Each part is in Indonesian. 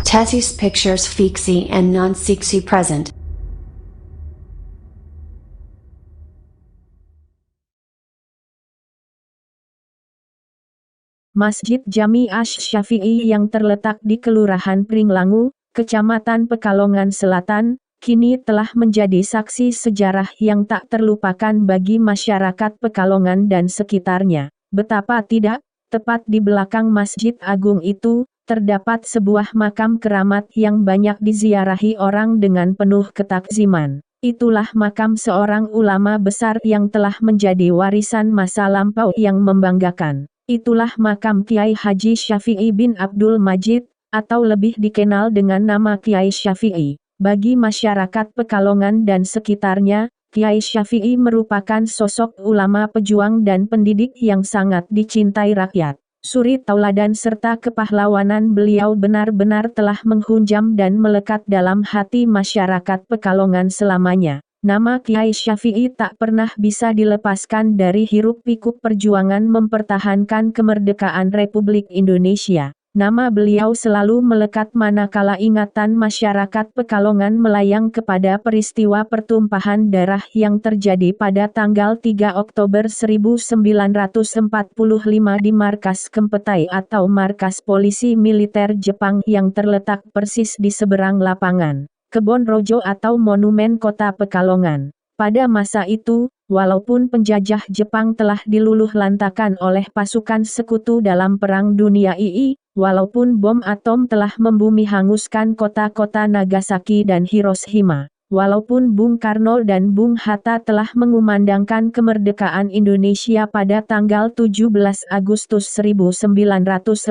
Tesis pictures fiksi and non-fiksi present. Masjid Jami Asy-Syafi'i yang terletak di Kelurahan Pringlangu, Kecamatan Pekalongan Selatan, kini telah menjadi saksi sejarah yang tak terlupakan bagi masyarakat Pekalongan dan sekitarnya. Betapa tidak, tepat di belakang Masjid Agung itu, terdapat sebuah makam keramat yang banyak diziarahi orang dengan penuh ketakziman. Itulah makam seorang ulama besar yang telah menjadi warisan masa lampau yang membanggakan. Itulah makam Kiai Haji Syafi'i bin Abdul Majid, atau lebih dikenal dengan nama Kiai Syafi'i. Bagi masyarakat Pekalongan dan sekitarnya, Kiai Syafi'i merupakan sosok ulama pejuang dan pendidik yang sangat dicintai rakyat. Suri tauladan serta kepahlawanan beliau benar-benar telah menghunjam dan melekat dalam hati masyarakat Pekalongan selamanya. Nama Kiai Syafi'i tak pernah bisa dilepaskan dari hiruk-pikuk perjuangan mempertahankan kemerdekaan Republik Indonesia. Nama beliau selalu melekat manakala ingatan masyarakat Pekalongan melayang kepada peristiwa pertumpahan darah yang terjadi pada tanggal 3 Oktober 1945 di Markas Kempetai atau Markas Polisi Militer Jepang yang terletak persis di seberang lapangan Kebon Rojo atau Monumen Kota Pekalongan. Pada masa itu, walaupun penjajah Jepang telah diluluhlantakan oleh pasukan sekutu dalam Perang Dunia II, walaupun bom atom telah membumi hanguskan kota-kota Nagasaki dan Hiroshima, walaupun Bung Karno dan Bung Hatta telah mengumandangkan kemerdekaan Indonesia pada tanggal 17 Agustus 1945,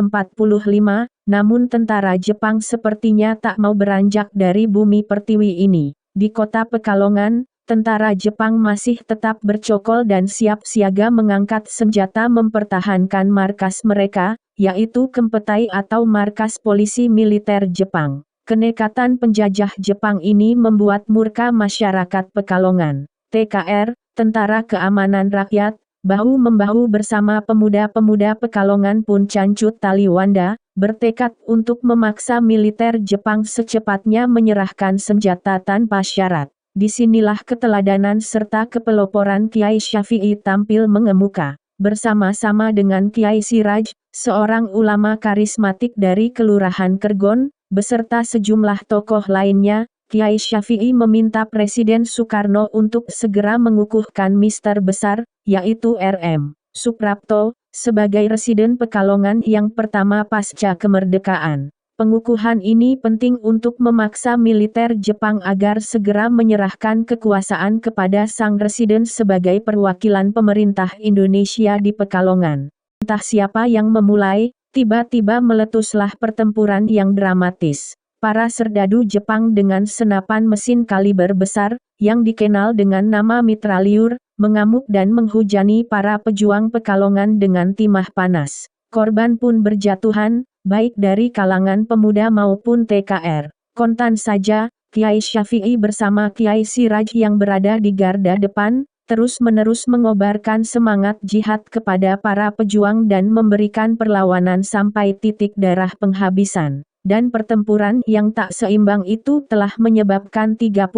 namun tentara Jepang sepertinya tak mau beranjak dari bumi pertiwi ini. Di kota Pekalongan, tentara Jepang masih tetap bercokol dan siap siaga mengangkat senjata mempertahankan markas mereka, yaitu Kempetai atau Markas Polisi Militer Jepang. Kenekatan penjajah Jepang ini membuat murka masyarakat Pekalongan. TKR, Tentara Keamanan Rakyat, bahu-membahu bersama pemuda-pemuda Pekalongan pun cancut tali wanda, bertekad untuk memaksa militer Jepang secepatnya menyerahkan senjata tanpa syarat. Disinilah keteladanan serta kepeloporan Kiai Syafi'i tampil mengemuka. Bersama-sama dengan Kiai Siraj, seorang ulama karismatik dari Kelurahan Kergon, beserta sejumlah tokoh lainnya, Kiai Syafi'i meminta Presiden Soekarno untuk segera mengukuhkan Mister Besar, yaitu R.M. Suprapto, sebagai residen Pekalongan yang pertama pasca kemerdekaan. Pengukuhan ini penting untuk memaksa militer Jepang agar segera menyerahkan kekuasaan kepada sang residen sebagai perwakilan pemerintah Indonesia di Pekalongan. Entah siapa yang memulai, tiba-tiba meletuslah pertempuran yang dramatis. Para serdadu Jepang dengan senapan mesin kaliber besar, yang dikenal dengan nama mitraliur, mengamuk dan menghujani para pejuang Pekalongan dengan timah panas. Korban pun berjatuhan, baik dari kalangan pemuda maupun TKR. Kontan saja, Kiai Syafi'i bersama Kiai Siraj yang berada di garda depan, terus-menerus mengobarkan semangat jihad kepada para pejuang dan memberikan perlawanan sampai titik darah penghabisan. Dan pertempuran yang tak seimbang itu telah menyebabkan 37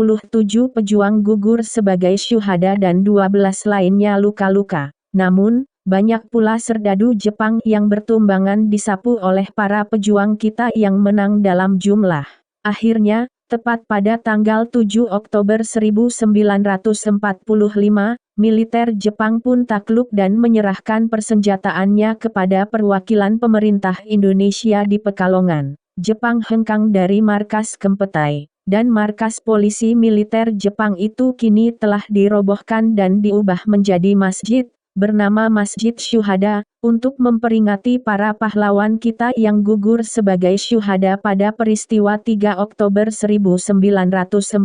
pejuang gugur sebagai syuhada dan 12 lainnya luka-luka. Namun, banyak pula serdadu Jepang yang bertumbangan disapu oleh para pejuang kita yang menang dalam jumlah. Akhirnya, tepat pada tanggal 7 Oktober 1945, militer Jepang pun takluk dan menyerahkan persenjataannya kepada perwakilan pemerintah Indonesia di Pekalongan. Jepang hengkang dari Markas Kempetai, dan Markas Polisi Militer Jepang itu kini telah dirobohkan dan diubah menjadi masjid, bernama Masjid Syuhada, untuk memperingati para pahlawan kita yang gugur sebagai syuhada pada peristiwa 3 Oktober 1945.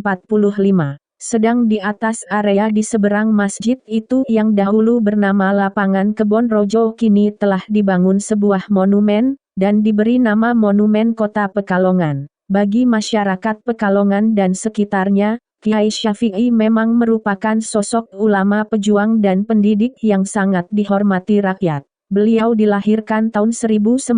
Sedang di atas area di seberang masjid itu yang dahulu bernama Lapangan Kebon Rojo kini telah dibangun sebuah monumen, dan diberi nama Monumen Kota Pekalongan. Bagi masyarakat Pekalongan dan sekitarnya, Kiai Syafi'i memang merupakan sosok ulama pejuang dan pendidik yang sangat dihormati rakyat. Beliau dilahirkan tahun 1908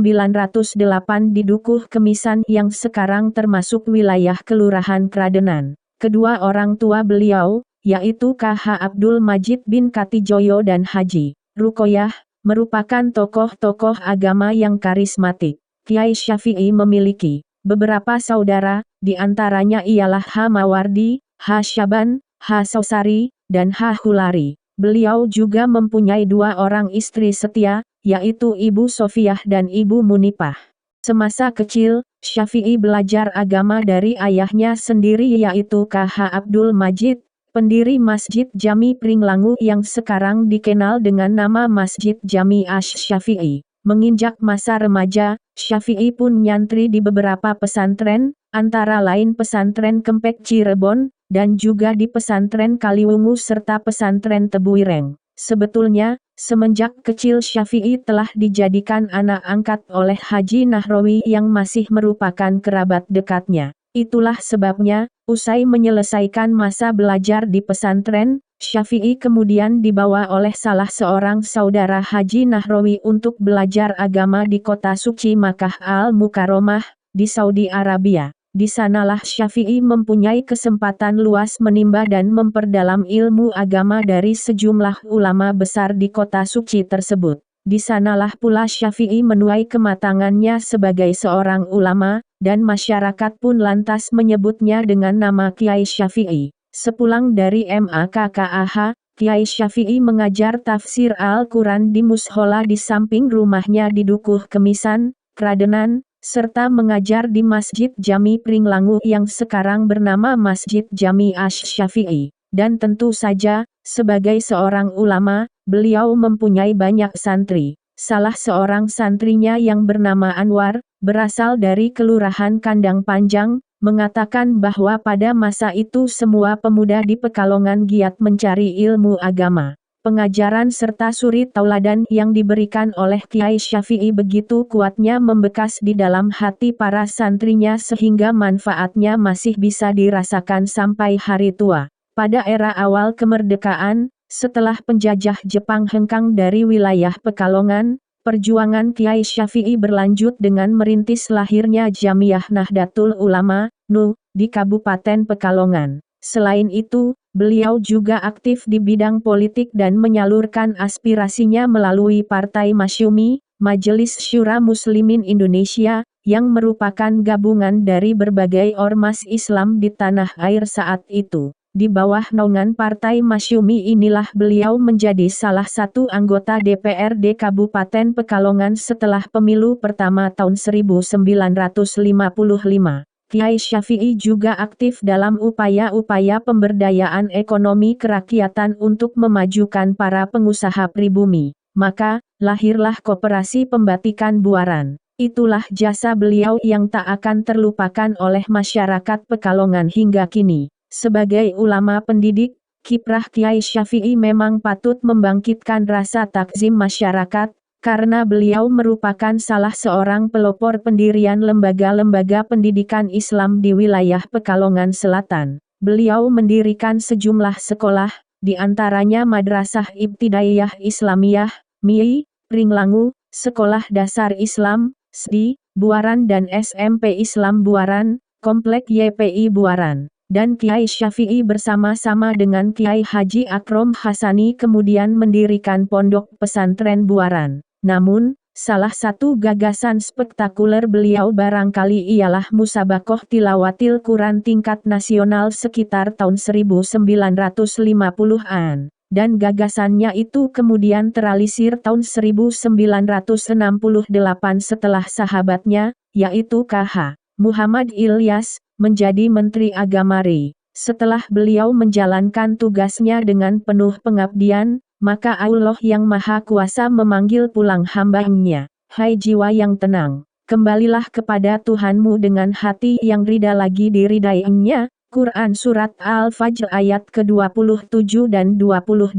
di Dukuh Kemisan yang sekarang termasuk wilayah Kelurahan Kradenan. Kedua orang tua beliau, yaitu KH Abdul Majid bin Katijoyo dan Haji Rukoyah, merupakan tokoh-tokoh agama yang karismatik. Kiai Syafi'i memiliki beberapa saudara, di antaranya ialah H. Mawardi, H. Syaban, H. Sausari, dan H. Hulari. Beliau juga mempunyai dua orang istri setia, yaitu Ibu Sofiah dan Ibu Munipah. Semasa kecil, Syafi'i belajar agama dari ayahnya sendiri yaitu KH Abdul Majid, pendiri Masjid Jami Pringlangu yang sekarang dikenal dengan nama Masjid Jami Asy-Syafi'i. Menginjak masa remaja, Syafi'i pun nyantri di beberapa pesantren, antara lain pesantren Kempek Cirebon, dan juga di pesantren Kaliwungu serta pesantren Tebuireng. Sebetulnya, semenjak kecil Syafi'i telah dijadikan anak angkat oleh Haji Nahrawi yang masih merupakan kerabat dekatnya. Itulah sebabnya, usai menyelesaikan masa belajar di pesantren, Syafi'i kemudian dibawa oleh salah seorang saudara Haji Nahrawi untuk belajar agama di kota suci Makkah Al-Mukarramah, di Saudi Arabia. Di sanalah Syafi'i mempunyai kesempatan luas menimba dan memperdalam ilmu agama dari sejumlah ulama besar di kota suci tersebut. Di sanalah pula Syafi'i menuai kematangannya sebagai seorang ulama, dan masyarakat pun lantas menyebutnya dengan nama Kiai Syafi'i. Sepulang dari MAKKAH, Kiai Syafi'i mengajar tafsir Al-Quran di mushola di samping rumahnya di Dukuh Kemisan, Kradenan, serta mengajar di Masjid Jami Pringlangu yang sekarang bernama Masjid Jami Asy-Syafi'i. Dan tentu saja, sebagai seorang ulama, beliau mempunyai banyak santri. Salah seorang santrinya yang bernama Anwar, berasal dari Kelurahan Kandang Panjang, mengatakan bahwa pada masa itu semua pemuda di Pekalongan giat mencari ilmu agama. Pengajaran serta suri tauladan yang diberikan oleh Kiai Syafi'i begitu kuatnya membekas di dalam hati para santrinya sehingga manfaatnya masih bisa dirasakan sampai hari tua. Pada era awal kemerdekaan, setelah penjajah Jepang hengkang dari wilayah Pekalongan, perjuangan Kiai Syafi'i berlanjut dengan merintis lahirnya Jamiah Nahdlatul Ulama, NU, di Kabupaten Pekalongan. Selain itu, beliau juga aktif di bidang politik dan menyalurkan aspirasinya melalui Partai Masyumi, Majelis Syura Muslimin Indonesia, yang merupakan gabungan dari berbagai ormas Islam di tanah air saat itu. Di bawah naungan Partai Masyumi inilah beliau menjadi salah satu anggota DPRD Kabupaten Pekalongan setelah pemilu pertama tahun 1955. Kiai Syafi'i juga aktif dalam upaya-upaya pemberdayaan ekonomi kerakyatan untuk memajukan para pengusaha pribumi. Maka, lahirlah Koperasi Pembatikan Buaran. Itulah jasa beliau yang tak akan terlupakan oleh masyarakat Pekalongan hingga kini. Sebagai ulama pendidik, kiprah Kiai Syafi'i memang patut membangkitkan rasa takzim masyarakat, karena beliau merupakan salah seorang pelopor pendirian lembaga-lembaga pendidikan Islam di wilayah Pekalongan Selatan. Beliau mendirikan sejumlah sekolah, di antaranya Madrasah Ibtidaiyah Islamiyah, MII, Pringlangu, Sekolah Dasar Islam, SD, Buaran dan SMP Islam Buaran, Komplek YPI Buaran. Dan Kiai Syafi'i bersama-sama dengan Kiai Haji Akrom Hasani kemudian mendirikan Pondok Pesantren Buaran. Namun, salah satu gagasan spektakuler beliau barangkali ialah Musabakoh Tilawatil Quran tingkat nasional sekitar tahun 1950-an. Dan gagasannya itu kemudian terrealisir tahun 1968 setelah sahabatnya, yaitu KH Muhammad Ilyas, menjadi Menteri Agama RI. Setelah beliau menjalankan tugasnya dengan penuh pengabdian, maka Allah yang Maha Kuasa memanggil pulang hamba-Nya. Hai jiwa yang tenang, kembalilah kepada Tuhanmu dengan hati yang rida lagi diridai-Nya. Quran Surat Al-Fajr ayat ke-27 dan 28.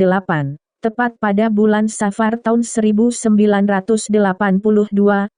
Tepat pada bulan Safar tahun 1982,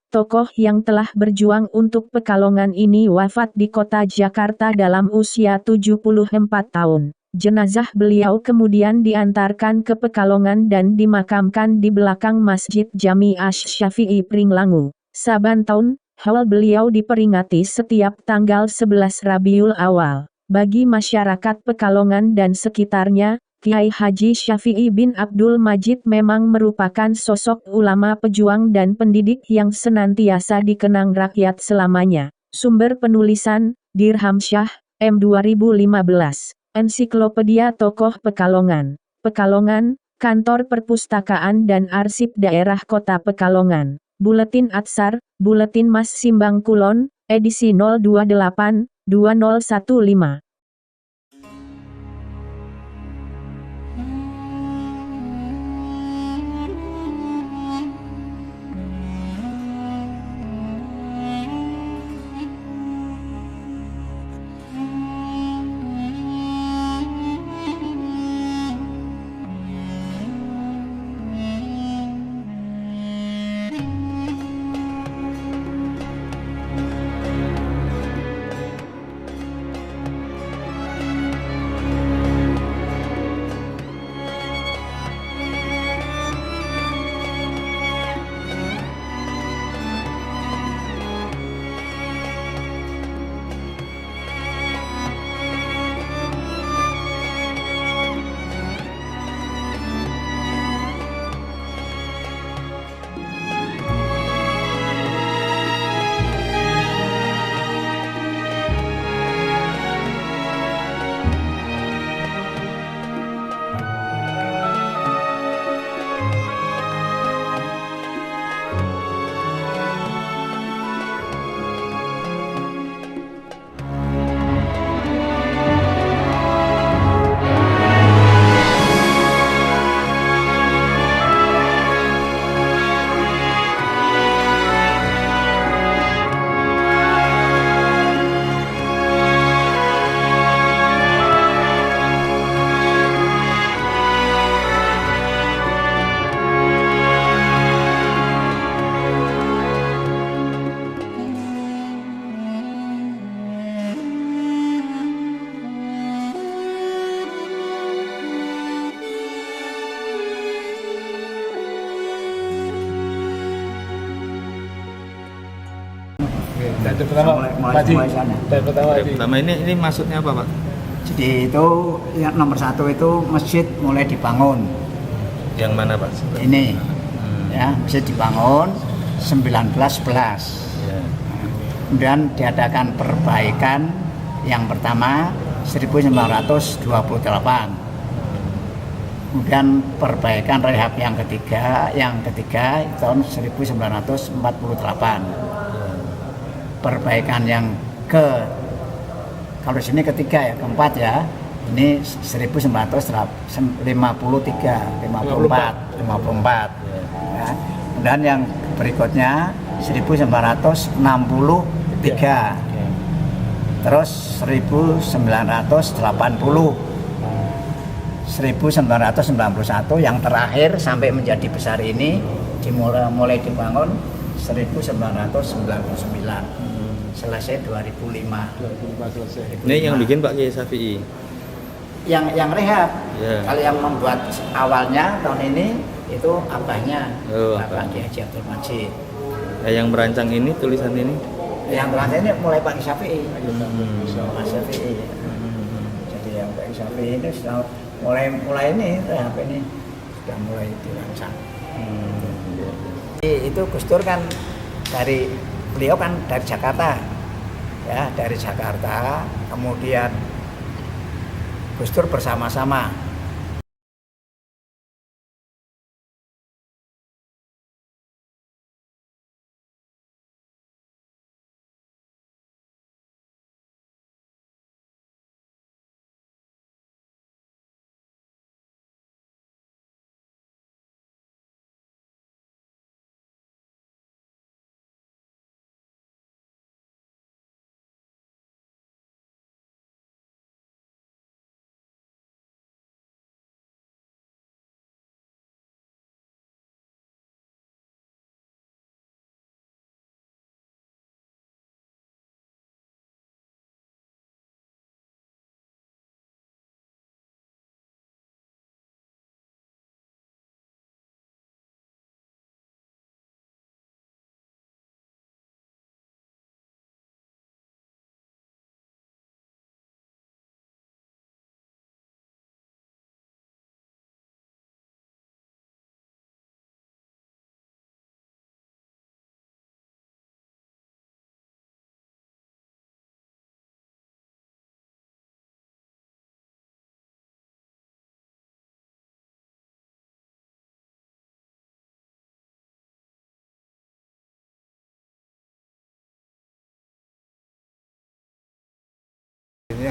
tokoh yang telah berjuang untuk Pekalongan ini wafat di kota Jakarta dalam usia 74 tahun. Jenazah beliau kemudian diantarkan ke Pekalongan dan dimakamkan di belakang Masjid Jami Asy-Syafi'i Pringlangu. Saban tahun, haul beliau diperingati setiap tanggal 11 Rabiul Awal. Bagi masyarakat Pekalongan dan sekitarnya, Kiai Haji Syafi'i bin Abdul Majid memang merupakan sosok ulama pejuang dan pendidik yang senantiasa dikenang rakyat selamanya. Sumber penulisan, Dirhamsyah, M. 2015. Ensiklopedia Tokoh Pekalongan. Pekalongan, Kantor Perpustakaan dan Arsip Daerah Kota Pekalongan. Buletin Atsar, Buletin Mas Simbang Kulon, edisi 028-2015. Dan pertama, mulai Haji. sana. Dan pertama, Haji. Pertama ini maksudnya apa, Pak? Jadi itu yang nomor satu itu masjid mulai dibangun. Yang mana, Pak? Ini ya masjid dibangun 1911. Ya. Kemudian diadakan perbaikan yang pertama 1928. Kemudian perbaikan rehab yang ketiga tahun 1948. Perbaikan yang kalau di sini ketiga ya, keempat ya. Ini 1953, 54. Ya. Kemudian yang berikutnya 1963. Terus 1980. 1991 yang terakhir sampai menjadi besar ini mulai dibangun 1999. Selesai 2005. 2005 selesai. Ini yang bikin Pak Kiai Syafi'i. Yang rehab. Ya. Kalau yang membuat awalnya tahun ini itu abahnya, Oh, Abah abah. Kiai Haji Abdul Majid. Nah, yang merancang ini tulisan ini. Yang terakhir ini mulai Pak Syafi'i. Hmm. Pak Syafi'i. Jadi yang Pak Syafi'i ini sudah mulai ini rehab ini sudah mulai dirancang. Itu Gus Dur kan beliau kan dari Jakarta, ya dari Jakarta, kemudian Gus Dur bersama-sama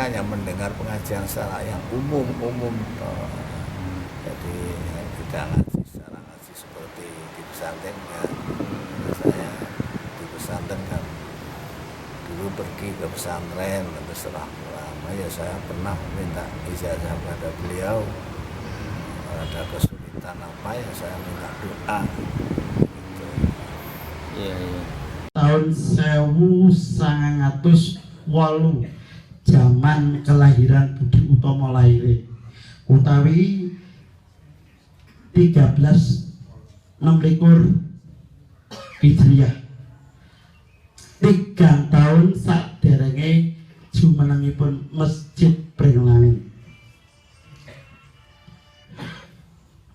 hanya mendengar pengajian secara yang umum jadi tidak ngaji secara ngaji seperti di pesantren kan. Saya di pesantren kan dulu pergi ke pesantren terus setelah lama ya saya pernah minta ijazah pada beliau. Ada kesulitan apa ya saya minta doa gitu. Iya, iya. Tahun 1908 zaman kelahiran Budi Utomo lahir utawi 13 Hijriah 3 tahun saderenge jumenengipun Masjid Pringlangun.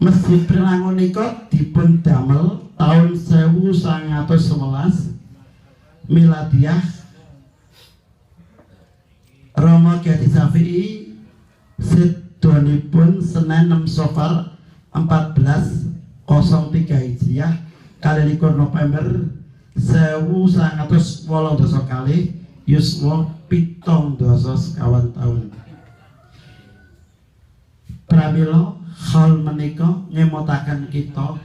Masjid Pringlangun nika dipun damel tahun 1911 Miladiah. Romo Kiai Syafi'i sedonipun Senin 6 Safar 1403 Hijriah kali 2 November 1918 kali yuswa 17 sekawan tahun. Pramila hal menika ngemutaken kita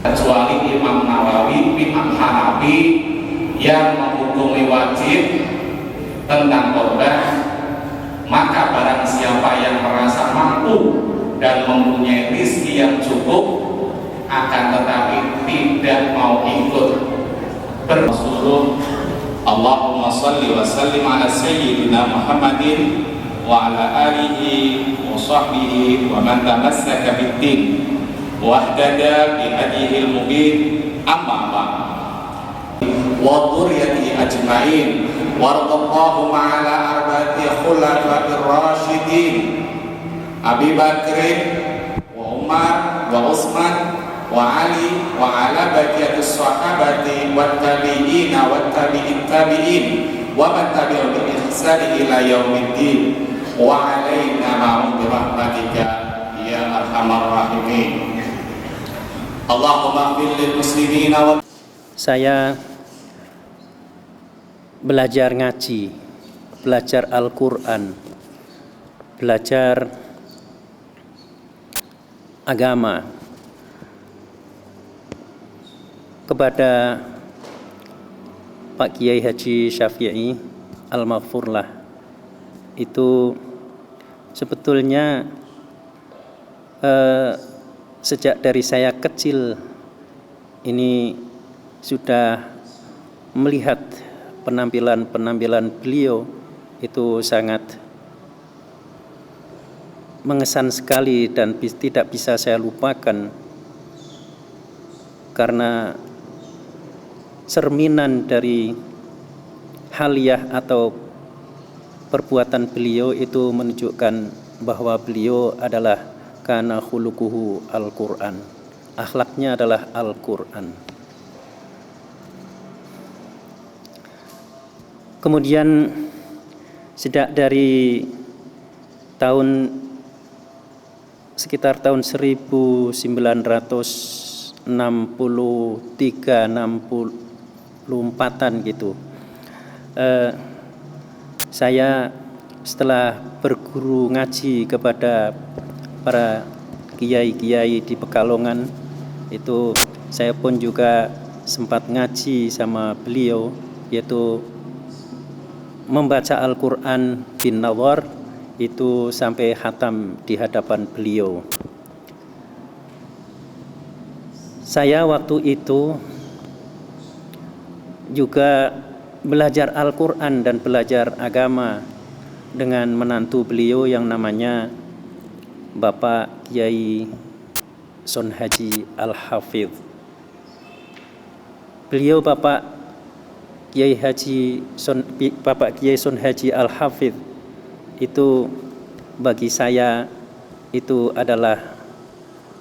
kecuali Imam Nawawi, Imam Hanafi yang menghukumi wajib tentang korban, maka barang siapa yang merasa mampu dan mempunyai rezeki yang cukup akan tetapi tidak mau ikut bersuruh. Allahumma salli wa sallim ala sayyidina Muhammadin wa ala alihi wa sahbihi wa man tamassaka bid-din wahdada bi hadihil mubin, amma ba'd. Wa dhurriyyati ajma'in warḍallahu ma'ala arba'ati khulafa'ir rasyidin Abi Bakrin wa Umar wa Utsman wa Ali wa ala baqiyatus sahabati wat tabi'ina wat tabi'in tabi'in wa man tabi'ahum bi ihsan ila yaumiddin wa alaina ma'hum bi rahmatika ya arhamar rahimin. Allahumma ighfir lil muslimina wal. Saya belajar ngaji, belajar Al-Quran, belajar agama kepada Pak Kiai Haji Syafi'i Al-Maghfurlah. Itu sebetulnya sejak dari saya kecil ini sudah melihat penampilan beliau itu sangat mengesan sekali dan tidak bisa saya lupakan, karena cerminan dari haliah atau perbuatan beliau itu menunjukkan bahwa beliau adalah kana khuluquhu Al-Quran, akhlaknya adalah Al-Quran. Kemudian sejak dari tahun sekitar tahun 1963-64an gitu. Saya setelah berguru ngaji kepada para kiai-kiai di Pekalongan, itu saya pun juga sempat ngaji sama beliau, yaitu membaca Al-Quran bin Nawar itu sampai khatam di hadapan beliau. Saya waktu itu juga belajar Al-Quran dan belajar agama dengan menantu beliau yang namanya Bapak Kiai Son Haji Al-Hafidh. Beliau Bapak Kiai Son Haji Al-Hafidh itu bagi saya itu adalah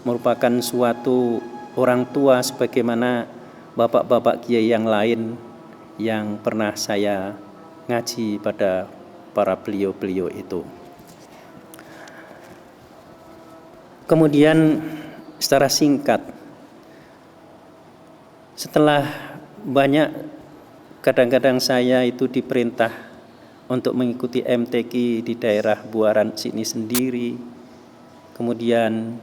merupakan suatu orang tua sebagaimana bapak-bapak kiai yang lain yang pernah saya ngaji pada para beliau-beliau itu. Kemudian secara singkat, setelah banyak kadang-kadang saya itu diperintah untuk mengikuti MTQ di daerah Buaran sini sendiri, kemudian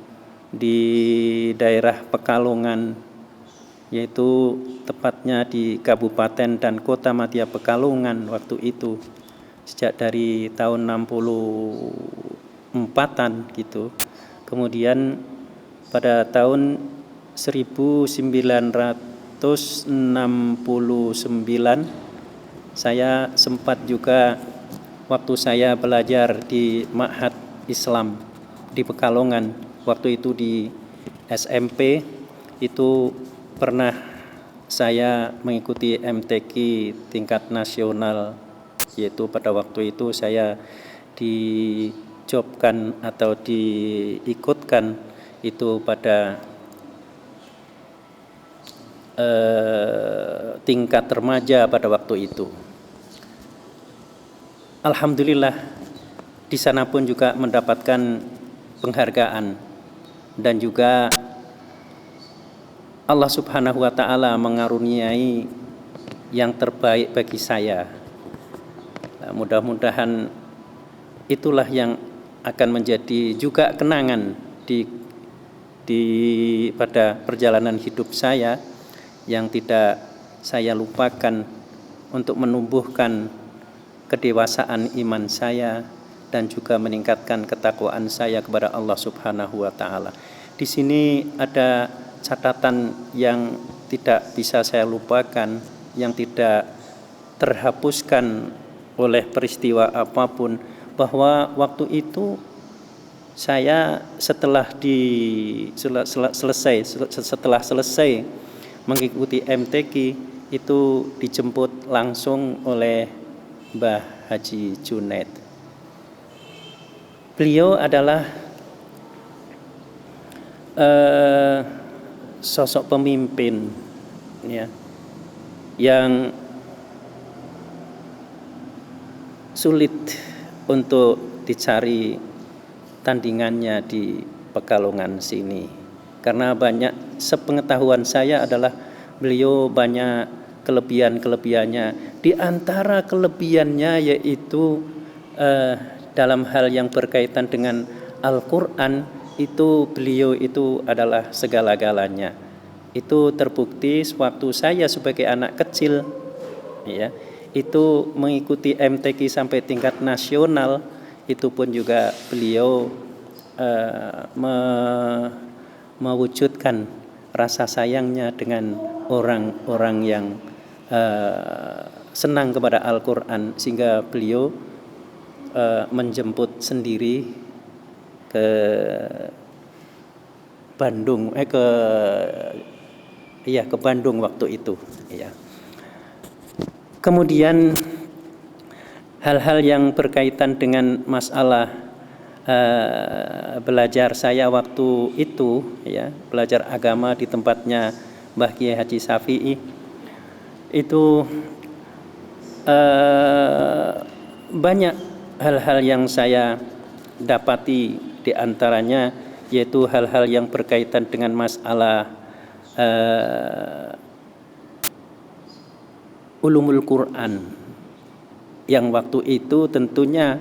di daerah Pekalongan, yaitu tepatnya di Kabupaten dan Kota Madya Pekalongan waktu itu, sejak dari tahun 64-an gitu. Kemudian pada tahun 1969 saya sempat juga waktu saya belajar di Ma'had Islam di Pekalongan, waktu itu di SMP, itu pernah saya mengikuti MTQ tingkat nasional, yaitu pada waktu itu saya dijobkan atau diikutkan itu pada tingkat remaja pada waktu itu. Alhamdulillah di sana pun juga mendapatkan penghargaan, dan juga Allah Subhanahu wa taala mengaruniai yang terbaik bagi saya. Mudah-mudahan itulah yang akan menjadi juga kenangan pada perjalanan hidup saya yang tidak saya lupakan untuk menumbuhkan kedewasaan iman saya dan juga meningkatkan ketakwaan saya kepada Allah Subhanahu wa taala. Di sini ada catatan yang tidak bisa saya lupakan, yang tidak terhapuskan oleh peristiwa apapun, bahwa waktu itu saya setelah selesai mengikuti MTQ itu dijemput langsung oleh Mbah Haji Junaid. Beliau adalah sosok pemimpin ya, yang sulit untuk dicari tandingannya di Pekalongan sini, karena banyak sepengetahuan saya adalah beliau banyak kelebihannya. Di antara kelebihannya yaitu dalam hal yang berkaitan dengan Al-Quran, itu beliau itu adalah segala-galanya. Itu terbukti sewaktu saya sebagai anak kecil ya, itu mengikuti MTQ sampai tingkat nasional, itu pun juga beliau mewujudkan rasa sayangnya dengan orang-orang yang senang kepada Al-Quran, sehingga beliau menjemput sendiri ke Bandung, ke Bandung waktu itu ya. Kemudian hal-hal yang berkaitan dengan masalah belajar saya waktu itu ya, belajar agama di tempatnya Mbah Kiai Haji Syafi'i, itu banyak hal-hal yang saya dapati. Di antaranya yaitu hal-hal yang berkaitan dengan masalah ulumul Quran, yang waktu itu tentunya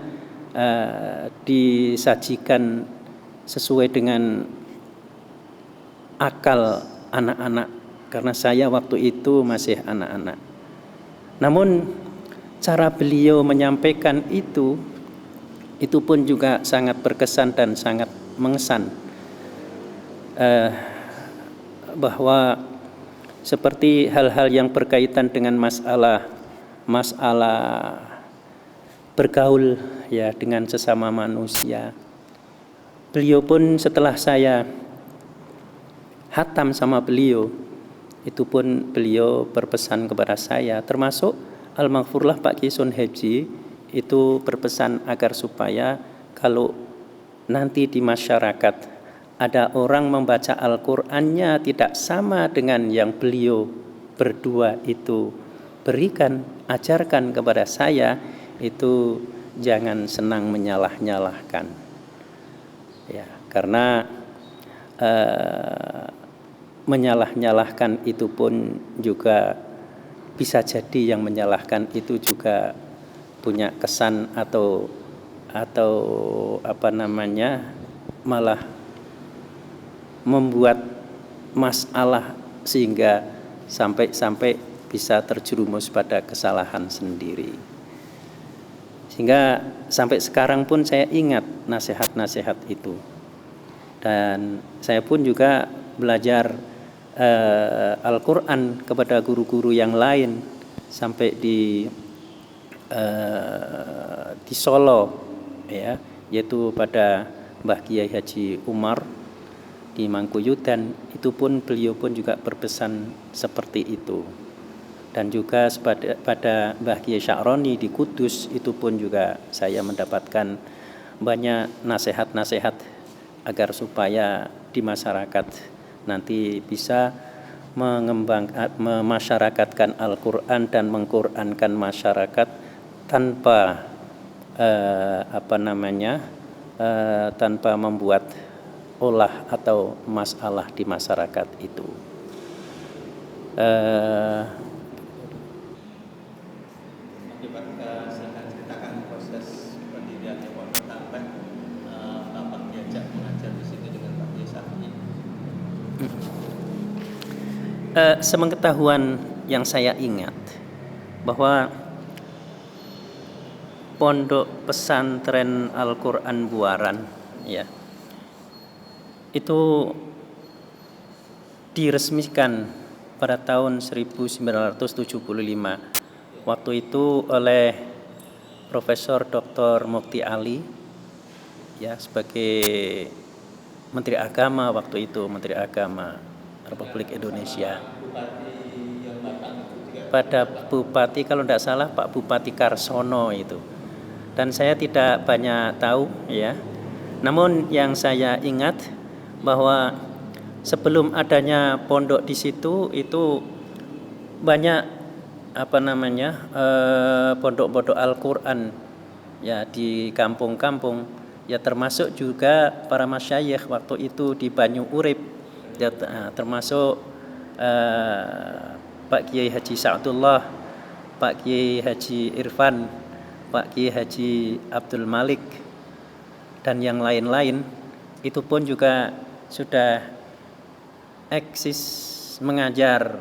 disajikan sesuai dengan akal anak-anak, karena saya waktu itu masih anak-anak. Namun cara beliau menyampaikan itu pun juga sangat berkesan dan sangat mengesan, bahwa seperti hal-hal yang berkaitan dengan masalah bergaul ya dengan sesama manusia. Beliau pun setelah saya hatam sama beliau, itu pun beliau berpesan kepada saya, termasuk Al-Maghfurlah Pak Kiai Sun Haji itu berpesan agar supaya kalau nanti di masyarakat ada orang membaca Al-Qur'annya tidak sama dengan yang beliau berdua itu berikan, ajarkan kepada saya, itu jangan senang menyalah-nyalahkan. Ya, karena menyalah-nyalahkan itu pun juga bisa jadi yang menyalahkan itu juga punya kesan atau malah membuat masalah sehingga sampai bisa terjerumus pada kesalahan sendiri. Sehingga sampai sekarang pun saya ingat nasihat-nasihat itu. Dan saya pun juga belajar Al-Quran kepada guru-guru yang lain sampai di Solo, ya, yaitu pada Mbah Kiai Haji Umar di Mangkuyudan. Itu pun beliau pun juga berpesan seperti itu. Dan juga pada Mbah Kiai Sya'roni di Kudus, itu pun juga saya mendapatkan banyak nasihat-nasihat agar supaya di masyarakat nanti bisa memasyarakatkan Al-Quran dan mengqurankan masyarakat tanpa tanpa membuat olah atau masalah di masyarakat itu. Silakan ceritakan proses pendiriannya pondok sampai Bapak diajak mengajar di sini dengan Pak Kiai Syafi'i. Sepengetahuan yang saya ingat bahwa Pondok Pesantren Al-Quran Buaran, ya, itu diresmikan pada tahun 1975. Waktu itu oleh Profesor Dr. Mukti Ali, ya, sebagai Menteri Agama waktu itu, Menteri Agama Republik Indonesia. Pada Bupati, kalau tidak salah Pak Bupati Karsono itu. Dan saya tidak banyak tahu, ya. Namun yang saya ingat bahwa sebelum adanya pondok di situ itu banyak pondok-pondok Al-Quran, ya, di kampung-kampung, ya, termasuk juga para masyayikh waktu itu di Banyu Urip, ya, termasuk Pak Kiai Haji Sa'dullah, Pak Kiai Haji Irfan, Pak Kiai Haji Abdul Malik, dan yang lain-lain. Itu pun juga sudah eksis mengajar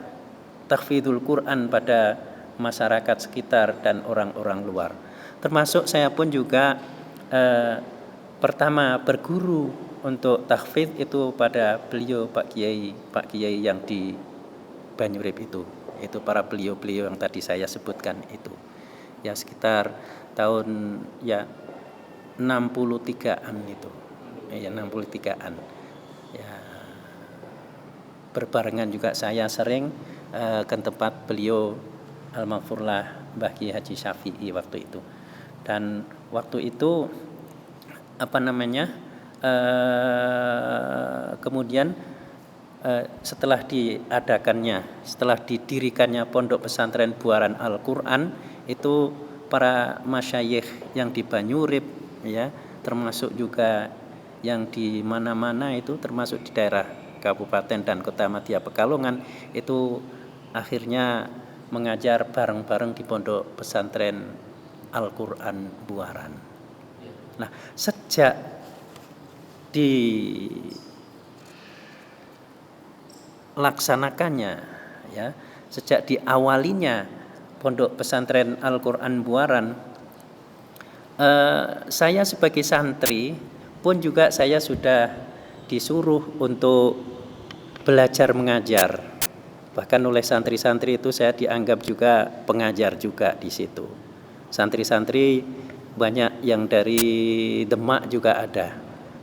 tahfidzul Quran pada masyarakat sekitar dan orang-orang luar. Termasuk saya pun juga pertama berguru untuk tahfidz itu pada beliau Pak Kiai yang di Banyurip itu para beliau-beliau yang tadi saya sebutkan itu. Ya, sekitar tahun 63-an itu. Ya, 63-an. Ya, berbarengan juga saya sering ke tempat beliau Al-Maghfurlah Mbah Kiai Haji Syafi'i waktu itu. Dan waktu itu kemudian setelah didirikannya Pondok Pesantren Buaran Al-Quran, itu para masyayikh yang di Banyurip, ya, termasuk juga yang di mana-mana itu termasuk di daerah Kabupaten dan Kota Madya Pekalongan itu akhirnya mengajar bareng-bareng di Pondok Pesantren Al-Quran Buaran. Nah, sejak dilaksanakannya, ya, sejak diawalinya Pondok Pesantren Al-Quran Buaran, saya sebagai santri pun juga saya sudah disuruh untuk belajar mengajar. Bahkan oleh santri-santri itu saya dianggap juga pengajar juga di situ. Santri-santri banyak yang dari Demak juga ada.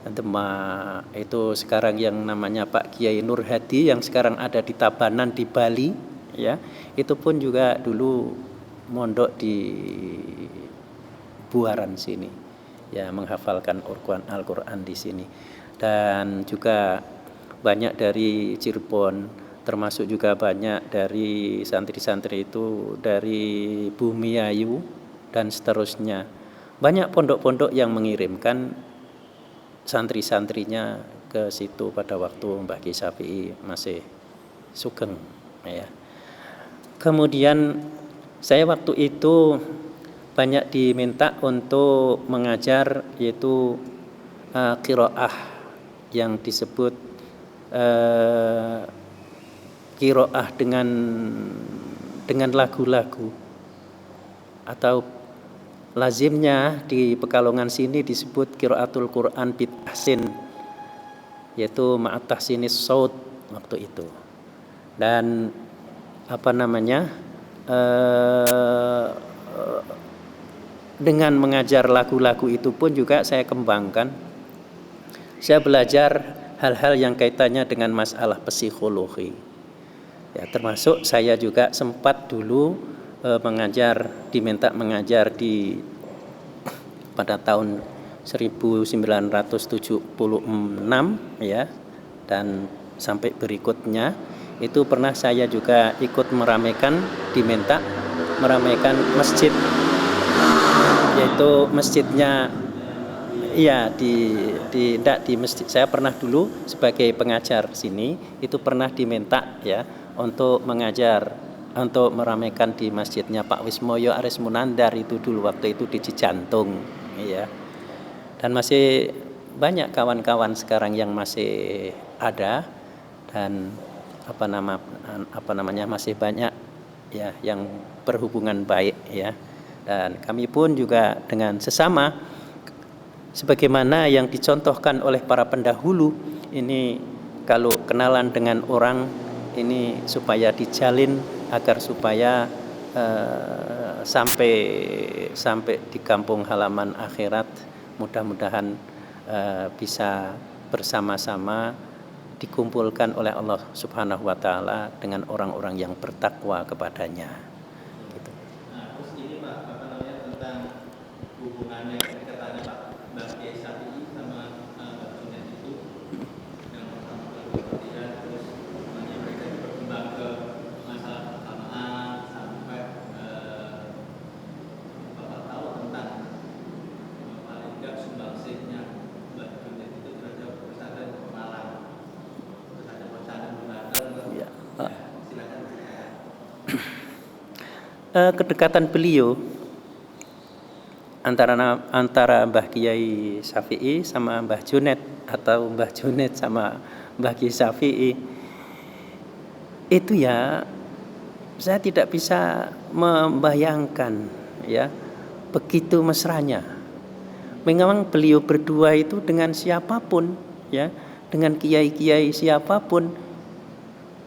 Demak itu sekarang yang namanya Pak Kiai Nur Hadi yang sekarang ada di Tabanan di Bali, ya. Itu pun juga dulu mondok di Buaran sini, ya, menghafalkan Al-Quran di sini. Dan juga banyak dari Cirebon, termasuk juga banyak dari santri-santri itu dari Bumiayu dan seterusnya. Banyak pondok-pondok yang mengirimkan santri-santrinya ke situ pada waktu Mbah Kiai Syafi'i masih sugeng, ya. Kemudian saya waktu itu banyak diminta untuk mengajar yaitu qiraah yang disebut qiraah dengan lagu-lagu, atau lazimnya di Pekalongan sini disebut qiraatul Quran bitahsin, yaitu ma'at tahsinis saut waktu itu. Dan dengan mengajar lagu-lagu itu pun juga saya kembangkan. Saya belajar hal-hal yang kaitannya dengan masalah psikologi. Ya, termasuk saya juga sempat dulu diminta mengajar pada tahun 1976, ya, dan sampai berikutnya itu pernah saya juga ikut diminta meramaikan masjid, yaitu masjidnya, iya, di masjid. Saya pernah dulu sebagai pengajar sini itu pernah diminta, ya, untuk mengajar, untuk meramaikan di masjidnya Pak Wismoyo Aris Munandar itu dulu waktu itu di Cijantung, ya. Dan masih banyak kawan-kawan sekarang yang masih ada, dan masih banyak, ya, yang berhubungan baik, ya. Dan kami pun juga dengan sesama sebagaimana yang dicontohkan oleh para pendahulu ini, kalau kenalan dengan orang ini supaya dijalin agar supaya sampai di kampung halaman akhirat, mudah-mudahan bisa bersama-sama dikumpulkan oleh Allah Subhanahu wa taala dengan orang-orang yang bertakwa kepadanya. Gitu. Nah, terus ini Pak, tentang hubungannya, kedekatannya Pak Mbah Kiai Syafi'i sama Mbah Junet itu yang pertama kedua, terus mereka berkembang ke masalah persamaan sampai Bapak tahu tentang paling tidak sumbangsihnya Mbah Junet itu terhadap pesantren Pemalang. Kedekatan beliau antara Mbah Kiai Syafi'i sama Mbah Junet, atau Mbah Junet sama Mbah Kiai Syafi'i itu, ya, saya tidak bisa membayangkan, ya, begitu mesranya. Memang beliau berdua itu dengan siapapun, ya, dengan kiai-kiai siapapun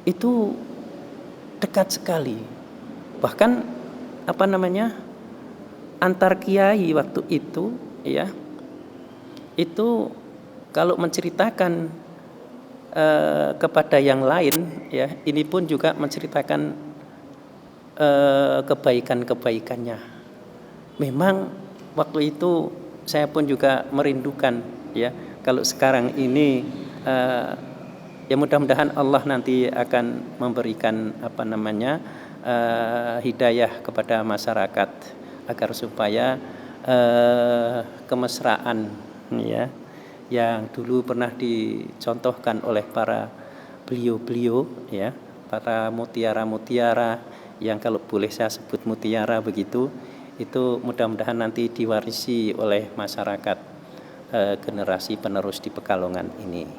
itu dekat sekali. Bahkan antar kiai waktu itu, ya, itu kalau menceritakan kepada yang lain, ya, ini pun juga menceritakan kebaikan-kebaikannya. Memang waktu itu saya pun juga merindukan, ya, kalau sekarang ini ya mudah-mudahan Allah nanti akan memberikan hidayah kepada masyarakat agar supaya kemesraan, ya, yang dulu pernah dicontohkan oleh para beliau-beliau, ya, para mutiara-mutiara yang kalau boleh saya sebut mutiara begitu, itu mudah-mudahan nanti diwarisi oleh masyarakat generasi penerus di Pekalongan ini.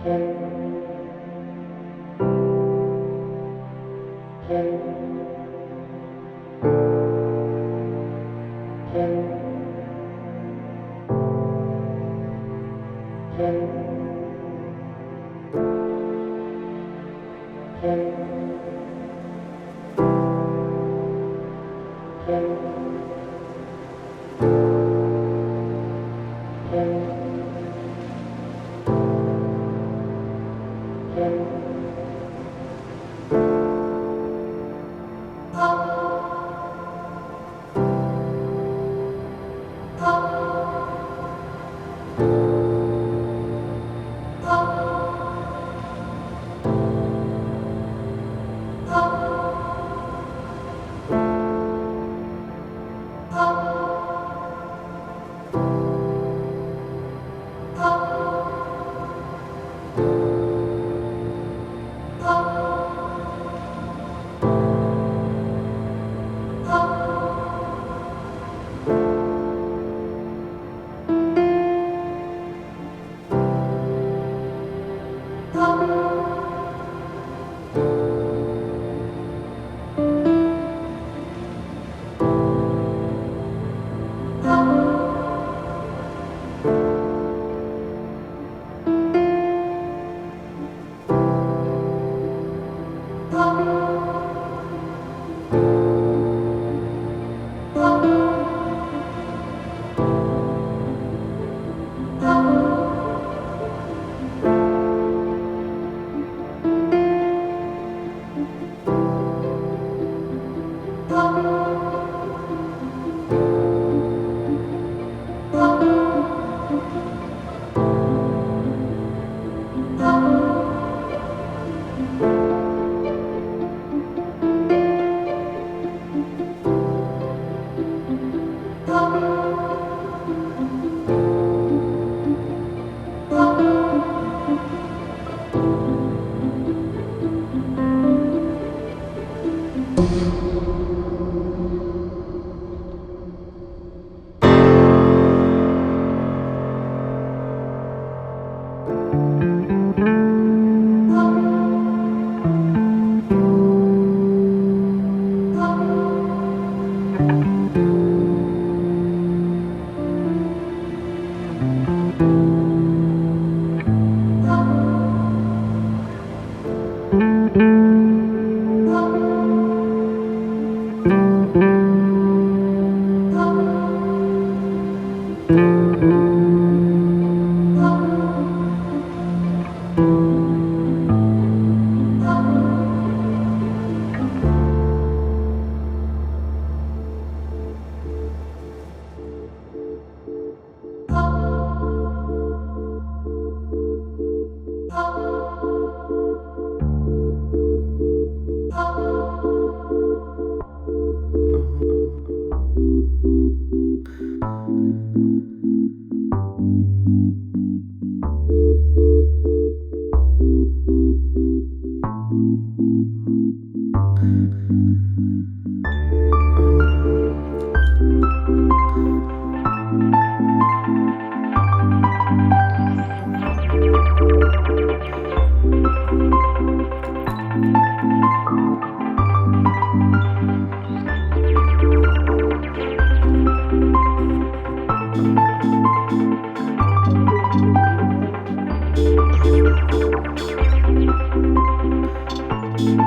Thank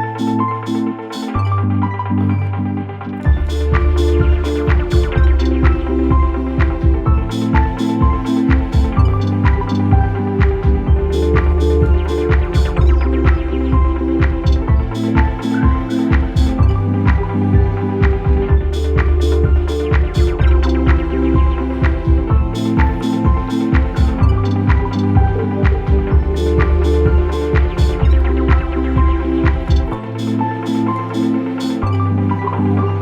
you.